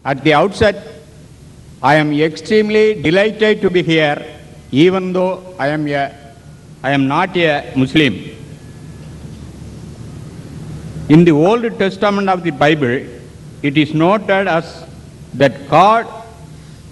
At the outset, I am extremely delighted to be here, even though I am not a Muslim. In the Old Testament of the Bible, it is noted as that God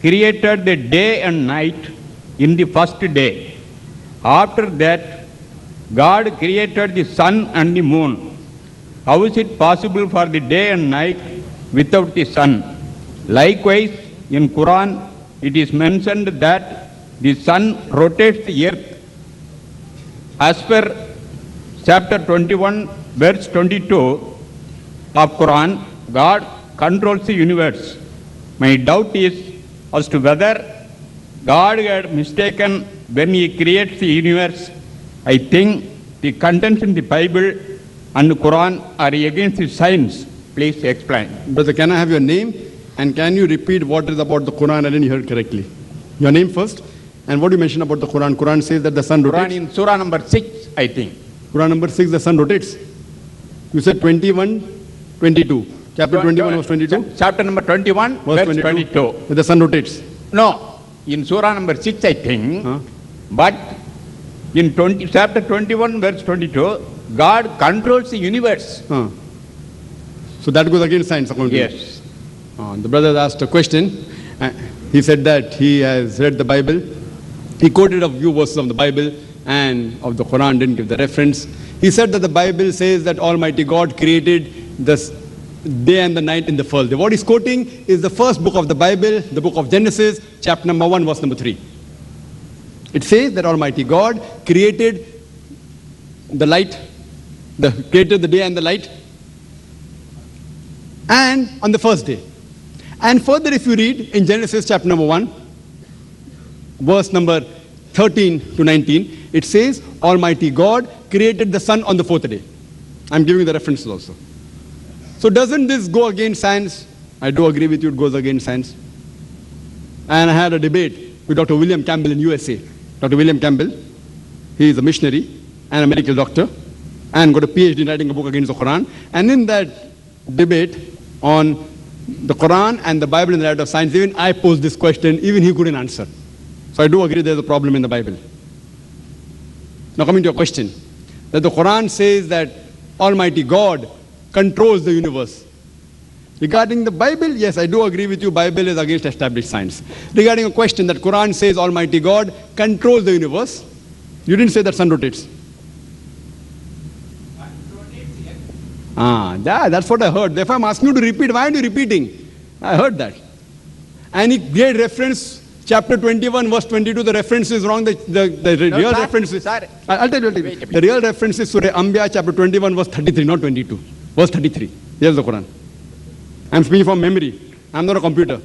created the day and night in the first day. After that, God created the sun and the moon. How is it possible for the day and night without the sun? Likewise, in Quran, it is mentioned that the sun rotates the earth. As per chapter 21, verse 22 of Quran, God controls the universe. My doubt is as to whether God had mistaken when He creates the universe. I think the contents in the Bible and the Quran are against the science. Please explain. Brother, can I have your name? And can you repeat what is about the Quran? I didn't hear correctly. Your name first. And what you mentioned about the Quran. Quran says that the sun rotates. Quran in Surah number 6, I think. Quran number 6, the sun rotates. You said 21, 22. Chapter 21 verse 22. Chapter number 21, verse 22. The sun rotates. No, in Surah number 6, I think. But in chapter 21, verse 22, God controls the universe. So that goes against science, according to you. Yes. The brother asked a question. He said that he has read the Bible. He quoted a few verses of the Bible and of the Quran, didn't give the reference. He said that the Bible says that Almighty God created the day and the night in the first day. What he's quoting is the first book of the Bible, the book of Genesis, chapter number 1, verse number 3. It says that Almighty God created the light, created the day and the light, and on the first day. And further, if you read in Genesis chapter number 1, verse number 13 to 19, it says, Almighty God created the sun on the fourth day. I'm giving the references also. So doesn't this go against science? I do agree with you, it goes against science. And I had a debate with Dr. William Campbell in USA. Dr. William Campbell, he is a missionary and a medical doctor and got a PhD in writing a book against the Quran. And in that debate on the Quran and the Bible in the light of science, even I posed this question, even he couldn't answer. So I do agree there's a problem in the Bible. Now coming to your question, that the Quran says that Almighty God controls the universe. Regarding the Bible, yes, I do agree with you, Bible is against established science. Regarding a question that Quran says Almighty God controls the universe, you didn't say that sun rotates. That's what I heard. Therefore I'm asking you to repeat. Why aren't you repeating? I heard that. And he gave reference, chapter 21, verse 22, the reference is wrong. The real reference is... I'll tell you. The real reference is Surah Anbiya, chapter 21, verse 33, not 22. Verse 33. Here's the Quran. I'm speaking from memory. I'm not a computer.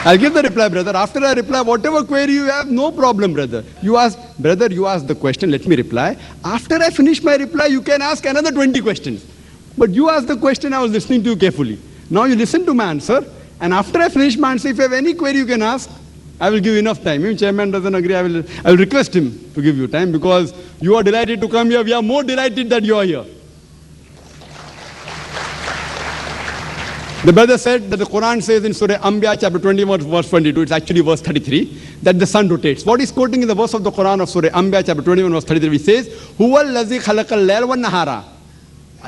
I'll give the reply, brother. After I reply, whatever query you have, no problem, brother. You ask the question, let me reply. After I finish my reply, you can ask another 20 questions. But you asked the question, I was listening to you carefully. Now you listen to my answer, and after I finish my answer, if you have any query you can ask, I will give you enough time. If chairman doesn't agree, I will request him to give you time, because you are delighted to come here. We are more delighted that you are here. The brother said that the Quran says in Surah Anbiya chapter 21 verse 22, it's actually verse 33, that the sun rotates. What he's quoting is the verse of the Quran of Surah Anbiya chapter 21 verse 33, which says, Huwa allazi khalaqal layla wan nahara.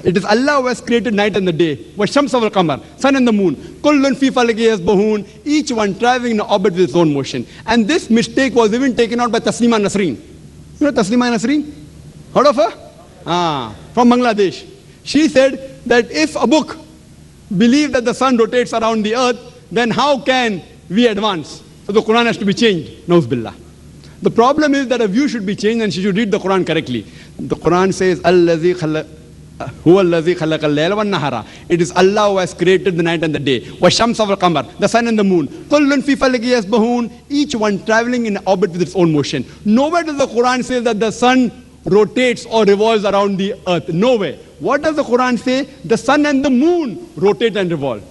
It is Allah who has created night and the day. Washamsa wal qamar, sun and the moon. Kullun fi falaki yasbahun, each one traveling in orbit with its own motion. And this mistake was even taken out by Taslima Nasreen. You know Taslima Nasreen? Heard of her? From Bangladesh. She said that if a book believe that the sun rotates around the earth, then how can we advance? So the Quran has to be changed. Nauz billah. The problem is that a view should be changed and she should read the Quran correctly. The Quran says, Huwa allazi khalaqal layla wan nahara. It is Allah who has created the night and the day. Washamsa wal qamar, the sun and the moon. Kullun fi falaki yasbahun, each one traveling in orbit with its own motion. Nowhere does the Quran say that the sun rotates or revolves around the earth. Nowhere. What does the Quran say? The sun and the moon rotate and revolve.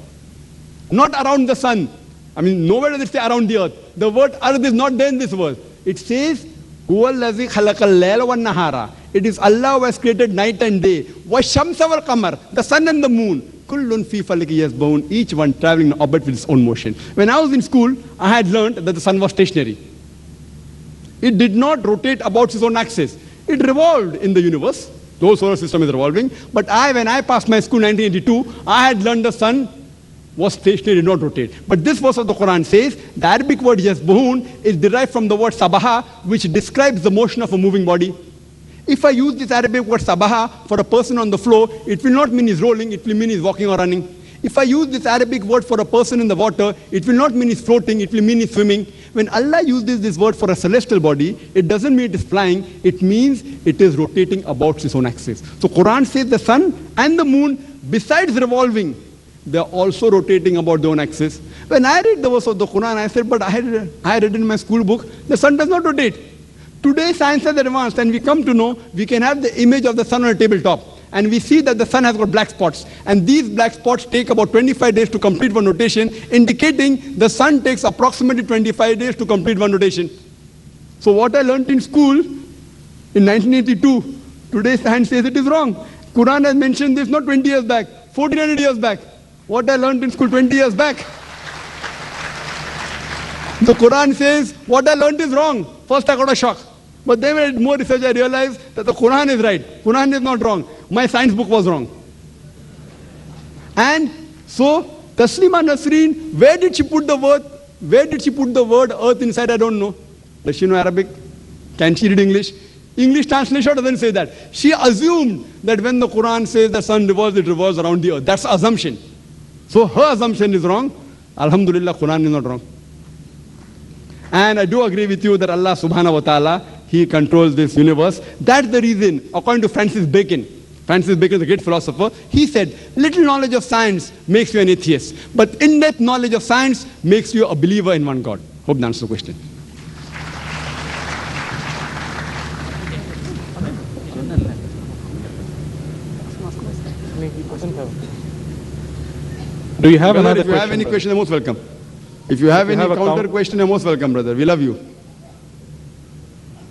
Not around the sun. I mean, nowhere does it say around the earth. The word earth is not there in this verse. It says, Huwa allazi khalaqal layla wan nahara. It is Allah who has created night and day. Washamsa wal qamar, the sun and the moon. kullun fi falaki yasbahun, each one traveling in orbit with its own motion. When I was in school, I had learned that the sun was stationary. It did not rotate about its own axis. It revolved in the universe. The whole solar system is revolving. But when I passed my school in 1982, I had learned the sun was stationary, did not rotate. But this verse of the Quran says the Arabic word yasbahun is derived from the word sabaha, which describes the motion of a moving body. If I use this Arabic word sabaha for a person on the floor, it will not mean he's rolling, it will mean he's walking or running. If I use this Arabic word for a person in the water, it will not mean he's floating, it will mean he's swimming. When Allah uses this word for a celestial body, it doesn't mean it is flying, it means it is rotating about its own axis. So Quran says the sun and the moon, besides revolving, they are also rotating about their own axis. When I read the verse of the Quran, I said, but I read in my school book, the sun does not rotate. Today science has advanced and we come to know we can have the image of the sun on a tabletop. And we see that the sun has got black spots. And these black spots take about 25 days to complete one rotation, indicating the sun takes approximately 25 days to complete one rotation. So what I learned in school in 1982, today science says it is wrong. Quran has mentioned this not 20 years back, 1400 years back. What I learned in school 20 years back. The Quran says what I learned is wrong. First I got a shock. But then when I did more research, I realized that the Quran is right. Quran is not wrong. My science book was wrong. And so, Taslima Nasreen, where did she put the word earth inside? I don't know. Does she know Arabic? Can she read English? English translation doesn't say that. She assumed that when the Quran says the sun revolves, it revolves around the earth. That's assumption. So her assumption is wrong. Alhamdulillah, Quran is not wrong. And I do agree with you that Allah subhanahu wa ta'ala, He controls this universe. That's the reason, according to Francis Bacon, the great philosopher, he said, little knowledge of science makes you an atheist, but in-depth knowledge of science makes you a believer in one God. Hope that answers the question. Do you have Brother, another if you have question, any brother? question, you're most welcome. If you have any have a counter question, you're most welcome, brother. We love you.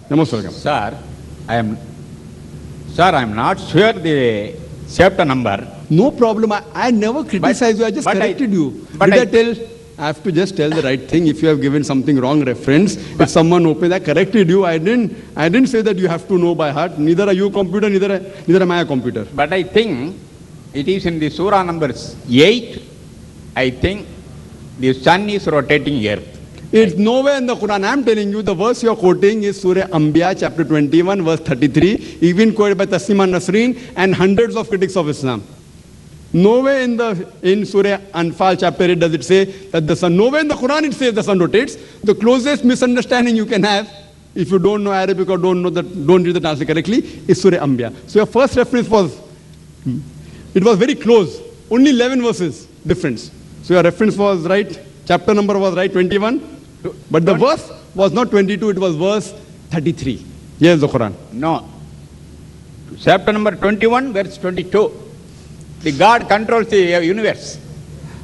You're most welcome. Sir, I am not sure the chapter number. No problem. I never criticized you. I just but corrected you. but I have to just tell the right thing. If you have given something wrong reference, if someone opened, I corrected you. I didn't say that you have to know by heart. Neither are you a computer, neither am I a computer. But I think it is in the surah numbers 8, I think the sun is rotating earth. It's nowhere in the Quran. I'm telling you, the verse you're quoting is Surah Anbiya, chapter 21, verse 33, even quoted by Taslima Nasreen and hundreds of critics of Islam. Nowhere in Surah Anfal, chapter 8, does it say that the sun, nowhere in the Quran it says the sun rotates. The closest misunderstanding you can have, if you don't know Arabic or don't read the translation correctly, is Surah Anbiya. So your first reference was very close. Only 11 verses difference. So your reference was right, chapter number was right, 21. But the verse was not 22, it was verse 33. Yes, the Quran. No. Chapter number 21, verse 22. The God controls the universe.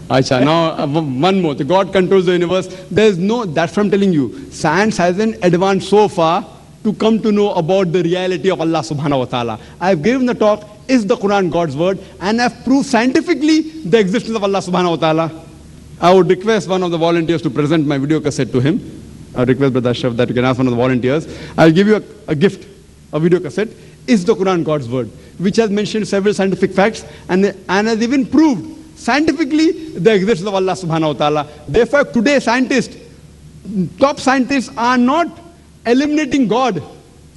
Acha, now one more. The God controls the universe. That's what I'm telling you. Science hasn't advanced so far to come to know about the reality of Allah subhanahu wa ta'ala. I've given the talk, is the Quran God's word? And I've proved scientifically the existence of Allah subhanahu wa ta'ala. I would request one of the volunteers to present my video cassette to him. I would request Brother Ashraf that you can ask one of the volunteers. I'll give you a gift, a video cassette. Is the Quran God's word? Which has mentioned several scientific facts and has even proved scientifically the existence of Allah subhanahu wa ta'ala. Therefore, today scientists, top scientists are not eliminating God.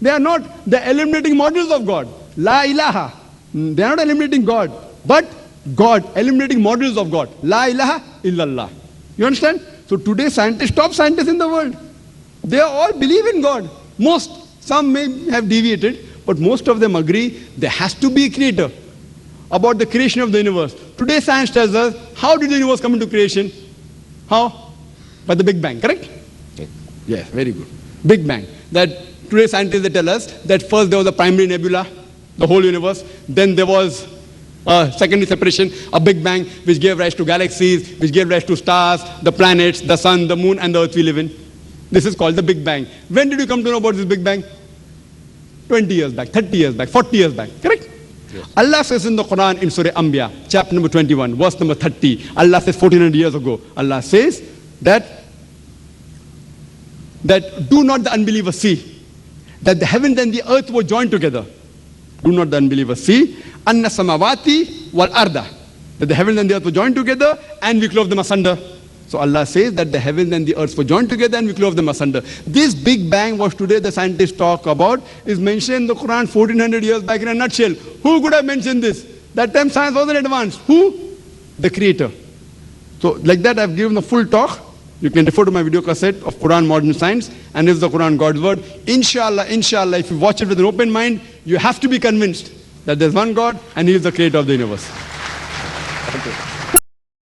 They are not. They're eliminating models of God. La ilaha. They're not eliminating God. But God, eliminating models of God. La ilaha illallah. You understand? So today scientists, top scientists in the world, they all believe in God. Most, some may have deviated, but most of them agree there has to be a creator. About the creation of the universe. Today science tells us, how did the universe come into creation? How? By the Big Bang, correct? Yes, very good. Big Bang. That today scientists they tell us that first there was a primary nebula, the whole universe, then there was a secondary separation, a Big Bang, which gave rise to galaxies, which gave rise to stars, the planets, the sun, the moon, and the earth we live in. This is called the Big Bang. When did you come to know about this Big Bang? 20 years back, 30 years back, 40 years back, correct? Allah says in the Quran in Surah Anbiya, chapter number 21, verse number 30, Allah says 1400 years ago, Allah says that do not the unbelievers see that the heavens and the earth were joined together. Do not the unbelievers see anna samawati wal arda, that the heavens and the earth were joined together and we clove them asunder. So Allah says that the heavens and the earth were joined together and we clove them asunder. This Big Bang, what today the scientists talk about, is mentioned in the Quran 1400 years back in a nutshell. Who could have mentioned this? That time science wasn't advanced. Who? The Creator. So like that I've given the full talk. You can refer to my video cassette of Quran Modern Science, and is the Quran God's Word. Inshallah, if you watch it with an open mind, you have to be convinced that there's one God and He is the Creator of the universe. Thank you.